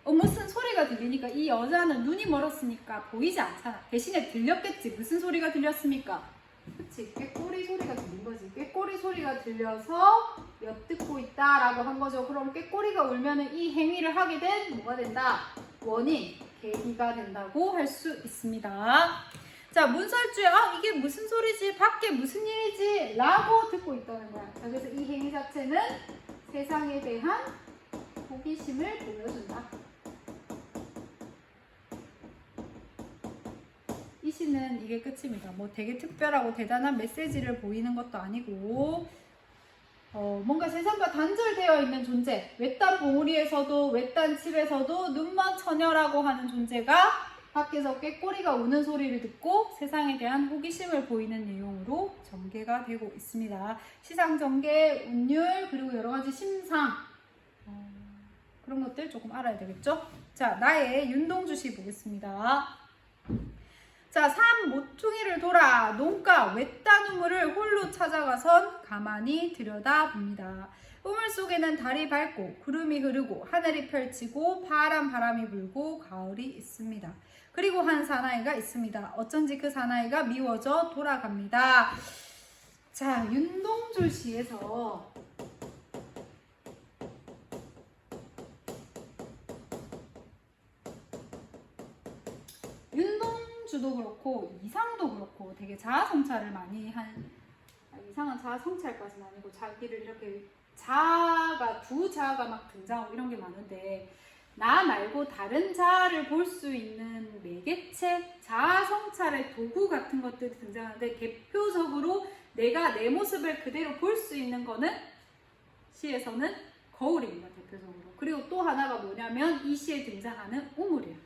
무슨 소리가 들리니까 이 여자는 눈이 멀었으니까 보이지 않잖아. 대신에 들렸겠지. 무슨 소리가 들렸습니까? 그치, 꾀꼬리 소리가 들린 거지. 꾀꼬리 소리가 들려서 엿듣고 있다라고 한 거죠. 그럼 꾀꼬리가 울면은 이 행위를 하게 된 뭐가 된다? 원인, 계기가 된다고 할 수 있습니다. 자, 문설주에 이게 무슨 소리지? 밖에 무슨 일이지? 라고 듣고 있다는 거야. 자, 그래서 이 행위 자체는 세상에 대한 호기심을 보여준다. 이 시는 이게 끝입니다. 뭐 되게 특별하고 대단한 메시지를 보이는 것도 아니고 뭔가 세상과 단절되어 있는 존재, 외딴 봉우리에서도 외딴 집에서도 눈먼 처녀라고 하는 존재가 밖에서 꾀꼬리가 우는 소리를 듣고 세상에 대한 호기심을 보이는 내용으로 전개가 되고 있습니다. 시상, 전개, 운율, 그리고 여러 가지 심상, 그런 것들 조금 알아야 되겠죠? 자, 나의 윤동주시 보겠습니다. 자, 산 모퉁이를 돌아 농가 외딴 우물을 홀로 찾아가선 가만히 들여다봅니다. 우물 속에는 달이 밝고 구름이 흐르고 하늘이 펼치고 파란 바람이 불고 가을이 있습니다. 그리고 한 사나이가 있습니다. 어쩐지 그 사나이가 미워져 돌아갑니다. 자, 윤동주 시에서 윤동주도 그렇고 이상도 그렇고 되게 자아성찰을 많이 한, 이상은 자아성찰까지는 아니고 자기를 이렇게 두 자아가 막 등장하고 이런 게 많은데, 나 말고 다른 자아를 볼 수 있는 매개체, 자아성찰의 도구 같은 것들이 등장하는데, 대표적으로 내가 내 모습을 그대로 볼 수 있는 거는 시에서는 거울입니다. 대표적으로. 그리고 또 하나가 뭐냐면 이 시에 등장하는 우물이에요.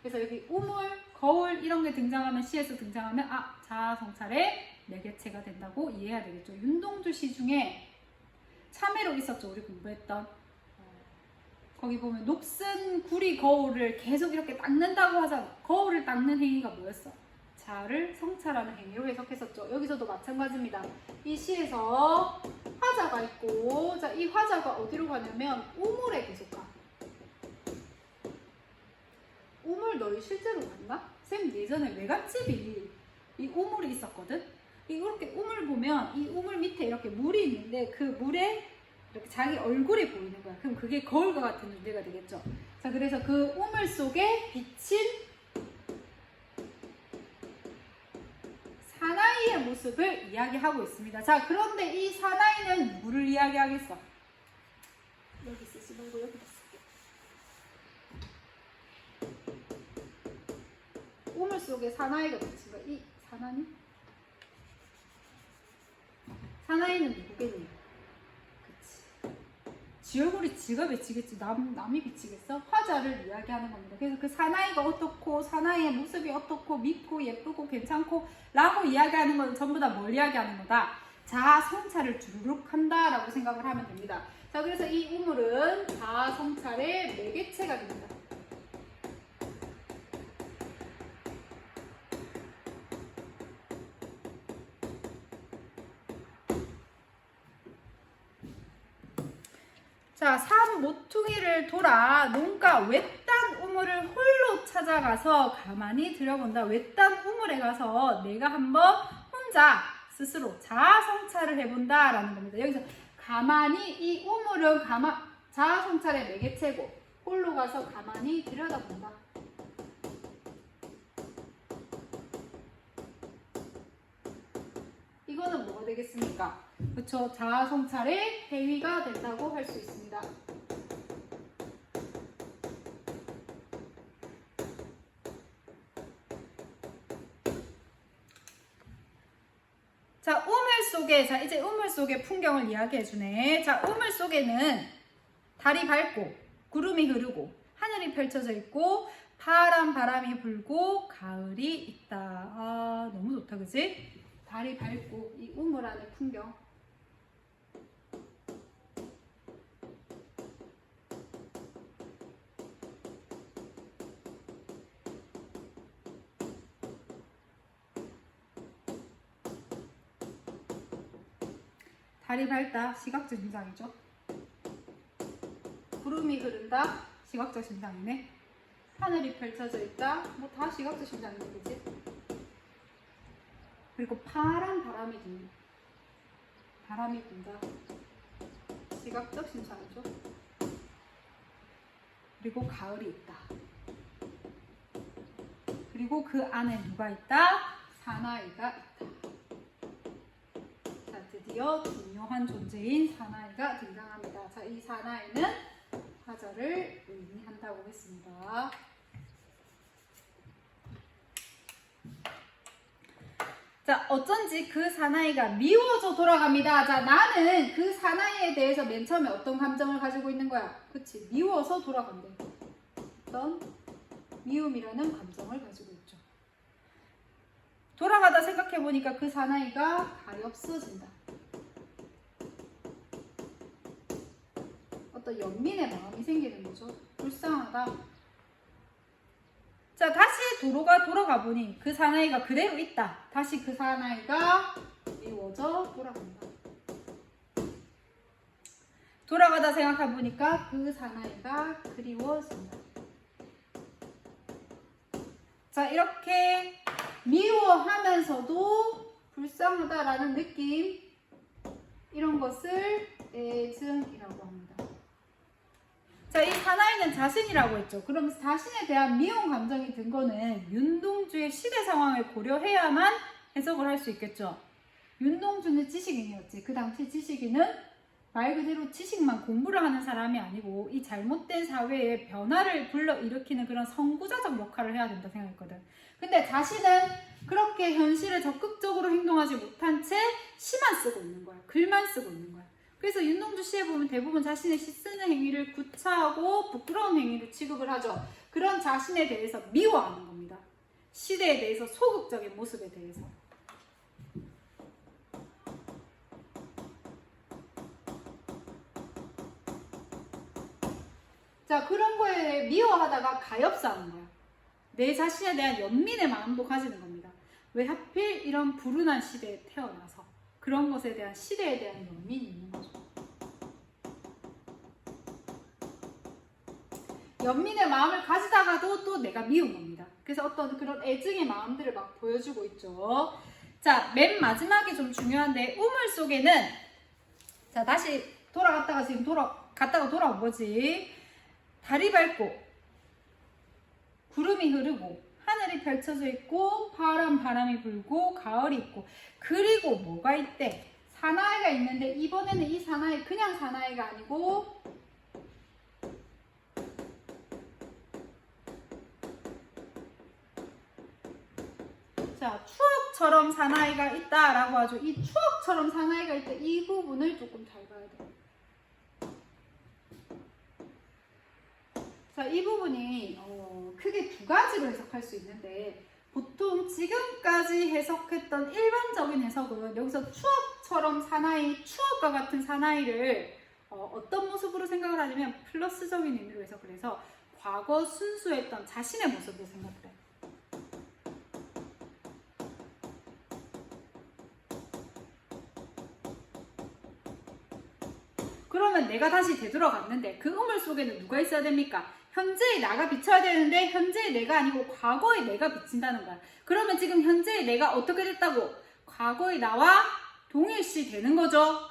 그래서 여기 우물, 거울 이런 게 등장하면, 시에서 등장하면 자아성찰의 매개체가 된다고 이해해야 되겠죠. 윤동주 시 중에 참외록 있었죠. 우리 공부했던. 거기 보면 녹슨 구리 거울을 계속 이렇게 닦는다고 하잖아. 거울을 닦는 행위가 뭐였어? 자아를 성찰하는 행위로 해석했었죠. 여기서도 마찬가지입니다. 이 시에서 화자가 있고, 자, 이 화자가 어디로 가냐면 우물에 계속 가. 우물 너희 실제로 봤나? 쌤 예전에 외갓집이 이 우물이 있었거든? 이렇게 우물 보면 이 우물 밑에 이렇게 물이 있는데 그 물에 이렇게 자기 얼굴이 보이는 거야. 그럼 그게 거울과 같은 존재가 되겠죠. 자, 그래서 그 우물 속에 비친 사나이의 모습을 이야기하고 있습니다. 자, 그런데 이 사나이는 누구를 이야기하겠어? 여기 쓰지 말고 여기 쓸게. 우물 속에 사나이가 비친 거야. 이 사나이? 사나이는 누구겠니? 그치. 지 얼굴이 지가 비치겠지. 남이 비치겠어? 화자를 이야기하는 겁니다. 그래서 그 사나이가 어떻고, 사나이의 모습이 어떻고, 밉고, 예쁘고, 괜찮고 라고 이야기하는 건 전부 다 뭘 이야기하는 거다? 자아 성찰을 주르륵 한다라고 생각을 하면 됩니다. 자, 그래서 이 우물은 자아 성찰의 매개체가 됩니다. 자, 산 모퉁이를 돌아 농가 외딴 우물을 홀로 찾아가서 가만히 들여본다. 외딴 우물에 가서 내가 한번 혼자 스스로 자아 성찰을 해본다 라는 겁니다. 여기서 가만히, 이 우물은 자아 성찰의 매개체고 홀로 가서 가만히 들여다본다. 이거는 뭐가 되겠습니까? 그쵸, 자아 성찰의 행위가 된다고 할 수 있습니다. 자, 우물 속에, 자, 이제 우물 속의 풍경을 이야기해 주네. 자, 우물 속에는 달이 밝고 구름이 흐르고 하늘이 펼쳐져 있고 파란 바람이 불고 가을이 있다. 아, 너무 좋다, 그치? 달이 밝고 이 우물 안의 풍경. 달이 밝다, 시각적 현상이죠. 구름이 흐른다, 시각적 현상이네. 하늘이 펼쳐져 있다, 뭐 다 시각적 현상이네, 그치? 그리고 파란 바람이 분다, 시각적 현상이죠. 그리고 가을이 있다. 그리고 그 안에 누가 있다? 사나이가 있다. 자, 드디어 중요한 존재인 사나이가 등장합니다. 자, 이 사나이는 화자를 의미한다고 했습니다. 자, 어쩐지 그 사나이가 미워져 돌아갑니다. 자, 나는 그 사나이에 대해서 맨 처음에 어떤 감정을 가지고 있는 거야? 그치? 미워서 돌아간대. 어떤 미움이라는 감정을 가지고 있죠. 돌아가다 생각해보니까 그 사나이가 가엾어진다. 어떤 어떤 연민의 마음이 생기는 거죠. 불쌍하다. 자, 다시 도로가 돌아가 보니 그 사나이가 그대로 있다. 다시 그 사나이가 미워져 돌아간다. 돌아가다 생각해 보니까 그 사나이가 그리워진다. 자, 이렇게 미워하면서도 불쌍하다라는 느낌, 이런 것을 애증이라고 합니다. 자, 이 사나이는 자신이라고 했죠. 그럼 자신에 대한 미움 감정이 든 거는 윤동주의 시대 상황을 고려해야만 해석을 할 수 있겠죠. 윤동주는 지식인이었지. 그 당시 지식인은 말 그대로 지식만 공부를 하는 사람이 아니고 이 잘못된 사회의 변화를 불러일으키는 그런 선구자적 역할을 해야 된다 생각했거든. 근데 자신은 그렇게 현실에 적극적으로 행동하지 못한 채 시만 쓰고 있는 거야. 글만 쓰고 있는 거야. 그래서 윤동주 시에 보면 대부분 자신의 시 쓰는 행위를 구차하고 부끄러운 행위를 취급을 하죠. 그런 자신에 대해서 미워하는 겁니다. 시대에 대해서 소극적인 모습에 대해서. 자, 그런 거에 미워하다가 가엾어하는 거야. 내 자신에 대한 연민의 마음도 가지는 겁니다. 왜 하필 이런 불운한 시대에 태어나서 그런 것에 대한 시대에 대한 연민이 있는 거죠. 연민의 마음을 가지다가도 또 내가 미운 겁니다. 그래서 어떤 그런 애증의 마음들을 막 보여주고 있죠. 자, 맨 마지막이 좀 중요한데 우물 속에는, 자, 다시 돌아갔다가 지금 갔다가 돌아온 거지. 달이 밝고 구름이 흐르고 하늘이 펼쳐져 있고 바람이 불고 가을이 있고, 그리고 뭐가 있대? 사나이가 있는데 이번에는 이 사나이 그냥 사나이가 아니고 자, 추억처럼 사나이가 있다라고 하죠. 이 추억처럼 사나이가 있다, 이 부분을 조금 잘 봐야 돼요. 자, 이 부분이 크게 두 가지로 해석할 수 있는데, 보통 지금까지 해석했던 일반적인 해석은 여기서 추억처럼 사나이, 추억과 같은 사나이를 어떤 모습으로 생각을 하냐면 플러스적인 의미로 해석을 해서 과거 순수했던 자신의 모습으로 생각을 해요. 그러면 내가 다시 되돌아갔는데 그 우물 속에는 누가 있어야 됩니까? 현재의 나가 비춰야 되는데 현재의 내가 아니고 과거의 내가 비친다는 거야. 그러면 지금 현재의 내가 어떻게 됐다고? 과거의 나와 동일시 되는 거죠.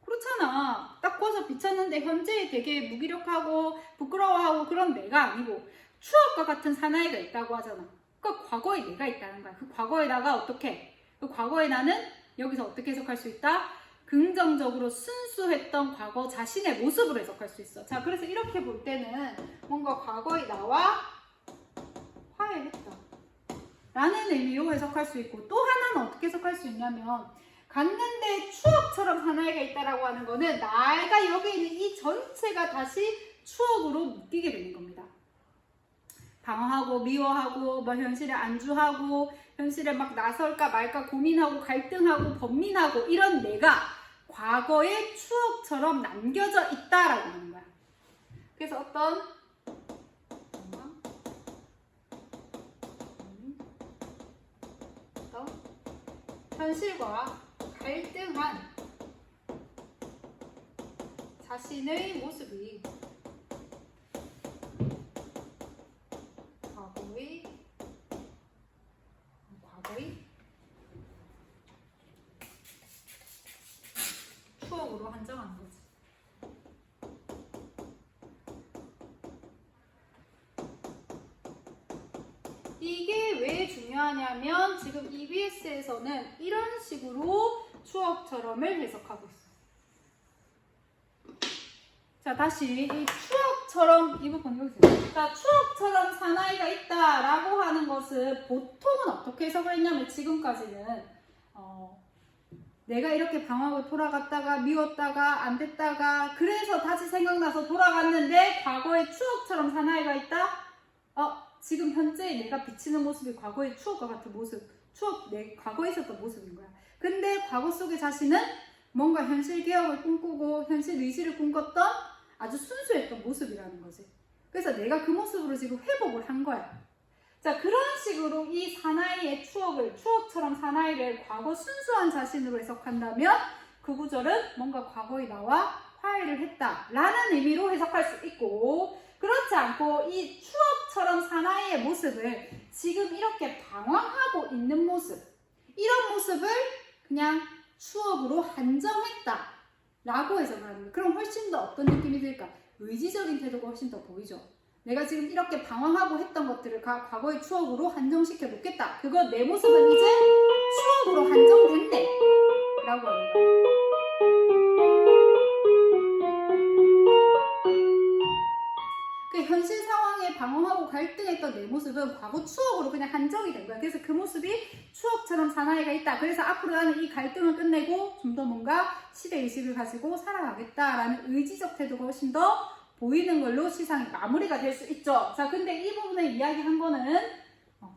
그렇잖아. 딱 꺼서 비쳤는데 현재의 되게 무기력하고 부끄러워하고 그런 내가 아니고 추억과 같은 사나이가 있다고 하잖아. 그러니까 과거의 내가 있다는 거야. 그 과거의 나가 어떻게? 그 과거의 나는 여기서 어떻게 해석할 수 있다? 긍정적으로 순수했던 과거 자신의 모습으로 해석할 수 있어. 자, 그래서 이렇게 볼 때는 뭔가 과거의 나와 화해했다 라는 의미로 해석할 수 있고, 또 하나는 어떻게 해석할 수 있냐면, 갔는데 추억처럼 사나이가 있다라고 하는 거는 나가 여기 있는 이 전체가 다시 추억으로 묶이게 되는 겁니다. 방황하고 미워하고 뭐 현실에 안주하고 현실에 막 나설까 말까 고민하고 갈등하고 번민하고 이런 내가 과거의 추억처럼 남겨져 있다라고 하는 거야. 그래서 어떤 현실과 갈등한 자신의 모습이 과거의 추억으로 한정하는 거지. 이게 왜 중요하냐면 지금 EBS에서는 이런 식으로 추억처럼을 해석하고 있어. 자, 다시 이 추억처럼 이 부분 여기 있어요. 자, 추억처럼 사나이가 있다라고 하는 것은 보통은 어떻게 해석을 했냐면, 지금까지는 내가 이렇게 방황을 돌아갔다가 미웠다가 안 됐다가 그래서 다시 생각나서 돌아갔는데 과거의 추억처럼 사나이가 있다? 지금 현재 내가 비치는 모습이 과거의 추억과 같은 모습, 과거에 있었던 모습인 거야. 근데 과거 속의 자신은 뭔가 현실 개혁을 꿈꾸고 현실 의지를 꿈꿨던 아주 순수했던 모습이라는 거지. 그래서 내가 그 모습으로 지금 회복을 한 거야. 자, 그런 식으로 이 사나이의 추억처럼 사나이를 과거 순수한 자신으로 해석한다면 그 구절은 뭔가 과거의 나와 화해를 했다라는 의미로 해석할 수 있고, 그렇지 않고 이 추억처럼 사나이의 모습을 지금 이렇게 방황하고 있는 모습, 이런 모습을 그냥 추억으로 한정했다 라고 해석을 하는 거예요. 그럼 훨씬 더 어떤 느낌이 들까? 의지적인 태도가 훨씬 더 보이죠. 내가 지금 이렇게 방황하고 했던 것들을 과거의 추억으로 한정시켜 놓겠다. 그거 내 모습은 이제 추억으로 한정됐네 라고 하는 거예요. 그 현실 상황에 방황하고 갈등했던 내 모습은 과거 추억으로 그냥 한정이 된 거야. 그래서 그 모습이 추억처럼 사나이가 있다. 그래서 앞으로 나는 이 갈등을 끝내고 좀 더 뭔가 시대의식을 가지고 살아가겠다라는 의지적 태도가 훨씬 더 보이는 걸로 시상이 마무리가 될 수 있죠. 자, 근데 이 부분에 이야기한 거는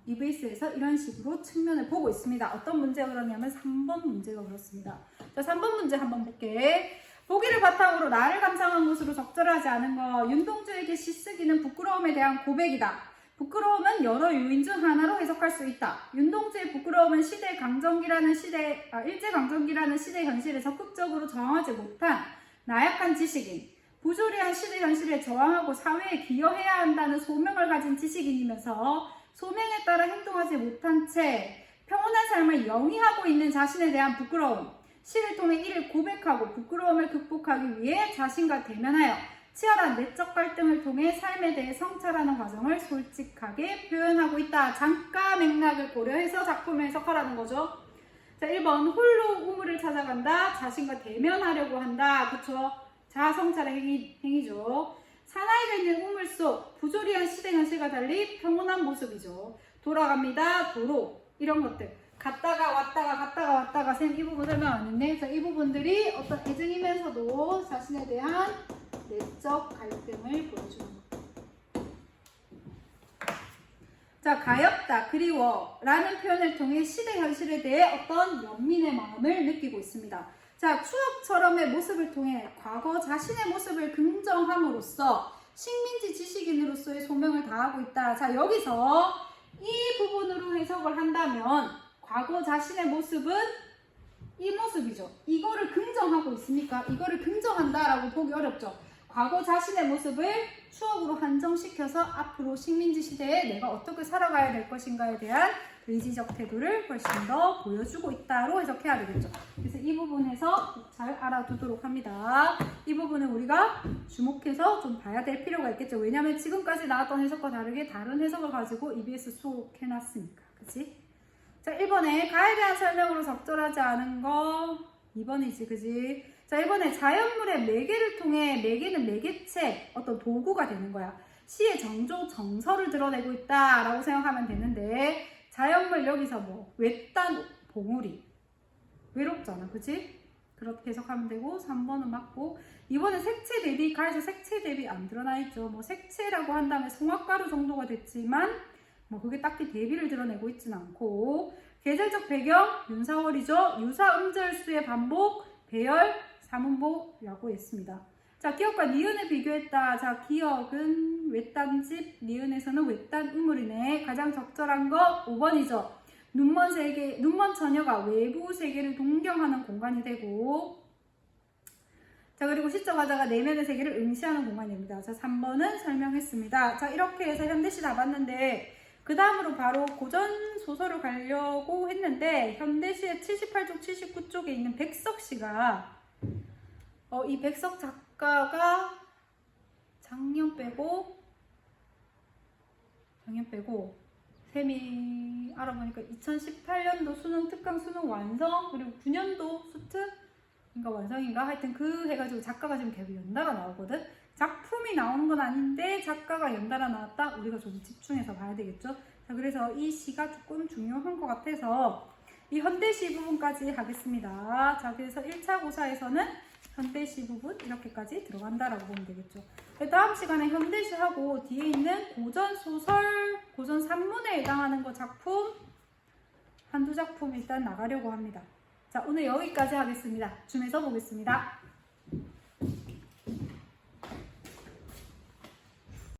EBS에서 이런 식으로 측면을 보고 있습니다. 어떤 문제가 그러냐면 3번 문제가 그렇습니다. 자, 3번 문제 한번 볼게. 보기를 바탕으로 나를 감상한 것으로 적절하지 않은 거. 윤동주에게 시쓰기는 부끄러움에 대한 고백이다. 부끄러움은 여러 요인 중 하나로 해석할 수 있다. 윤동주의 부끄러움은 일제강점기라는 시대 현실에 적극적으로 저항하지 못한 나약한 지식인, 부조리한 시대 현실에 저항하고 사회에 기여해야 한다는 소명을 가진 지식인이면서 소명에 따라 행동하지 못한 채 평온한 삶을 영위하고 있는 자신에 대한 부끄러움, 시를 통해 이를 고백하고 부끄러움을 극복하기 위해 자신과 대면하여 치열한 내적 갈등을 통해 삶에 대해 성찰하는 과정을 솔직하게 표현하고 있다. 잠깐 맥락을 고려해서 작품을 해석하라는 거죠. 자, 1번 홀로 우물을 찾아간다. 자신과 대면하려고 한다. 그쵸? 자아성찰의 행위죠. 사나이가 있는 우물 속 부조리한 시대 현실과 달리 평온한 모습이죠. 돌아갑니다. 도로 이런 것들. 갔다가 왔다가 쌤 이 부분 설명하는데, 이 부분들이 어떤 애증이면서도 자신에 대한 내적 갈등을 보여주는 것. 자, 가엾다, 그리워 라는 표현을 통해 시대 현실에 대해 어떤 연민의 마음을 느끼고 있습니다. 자, 추억처럼의 모습을 통해 과거 자신의 모습을 긍정함으로써 식민지 지식인으로서의 소명을 다하고 있다. 자, 여기서 이 부분으로 해석을 한다면 과거 자신의 모습은 이 모습이죠. 이거를 긍정하고 있으니까 이거를 긍정한다라고 보기 어렵죠. 과거 자신의 모습을 추억으로 한정시켜서 앞으로 식민지 시대에 내가 어떻게 살아가야 될 것인가에 대한 의지적 태도를 훨씬 더 보여주고 있다로 해석해야 되겠죠. 그래서 이 부분에서 잘 알아두도록 합니다. 이 부분은 우리가 주목해서 좀 봐야 될 필요가 있겠죠. 왜냐하면 지금까지 나왔던 해석과 다르게 다른 해석을 가지고 EBS 수록해놨으니까. 그치? 자, 1번에 가에 대한 설명으로 적절하지 않은 거 2번이지, 그지? 자, 1번에 자연물의 매개를 통해, 매개는 매개체, 어떤 도구가 되는 거야. 시의 정조, 정서를 드러내고 있다라고 생각하면 되는데, 자연물 여기서 뭐 외딴 봉우리, 외롭잖아, 그치? 그렇게 해석하면 되고, 3번은 맞고, 2번은 색채 대비, 가에서 색채 대비 안 드러나 있죠. 뭐 색채라고 한다면 송화가루 정도가 됐지만 뭐 그게 딱히 대비를 드러내고 있진 않고, 계절적 배경 윤사월이죠. 유사 음절수의 반복, 배열, 삼음보라고 했습니다. 자, 기억과 니은을 비교했다. 자, 기억은 외딴집, 니은에서는 외딴 우물이네. 가장 적절한 거 5번이죠. 눈먼 세계, 눈먼 처녀가 외부 세계를 동경하는 공간이 되고, 자, 그리고 시적 화자가 내면의 세계를 응시하는 공간입니다. 자, 3번은 설명했습니다. 자, 이렇게 해서 현대시 다 봤는데, 그 다음으로 바로 고전 소설을 가려고 했는데, 현대시의 78쪽, 79쪽에 있는 백석씨가, 이 백석 작가가 작년 빼고, 쌤이 알아보니까 2018년도 수능 특강 수능 완성, 그리고 9년도 수특인가 완성인가 하여튼 그 해가지고 작가가 지금 계속 연달아 나오거든. 작품이 나오는 건 아닌데 작가가 연달아 나왔다? 우리가 좀 집중해서 봐야 되겠죠. 자, 그래서 이 시가 조금 중요한 것 같아서 이 현대시 부분까지 하겠습니다. 자, 그래서 1차 고사에서는 현대시 부분 이렇게까지 들어간다라고 보면 되겠죠. 다음 시간에 현대시하고 뒤에 있는 고전 소설, 고전 산문에 해당하는 거 작품 한두 작품 일단 나가려고 합니다. 자, 오늘 여기까지 하겠습니다. 줌에서 보겠습니다.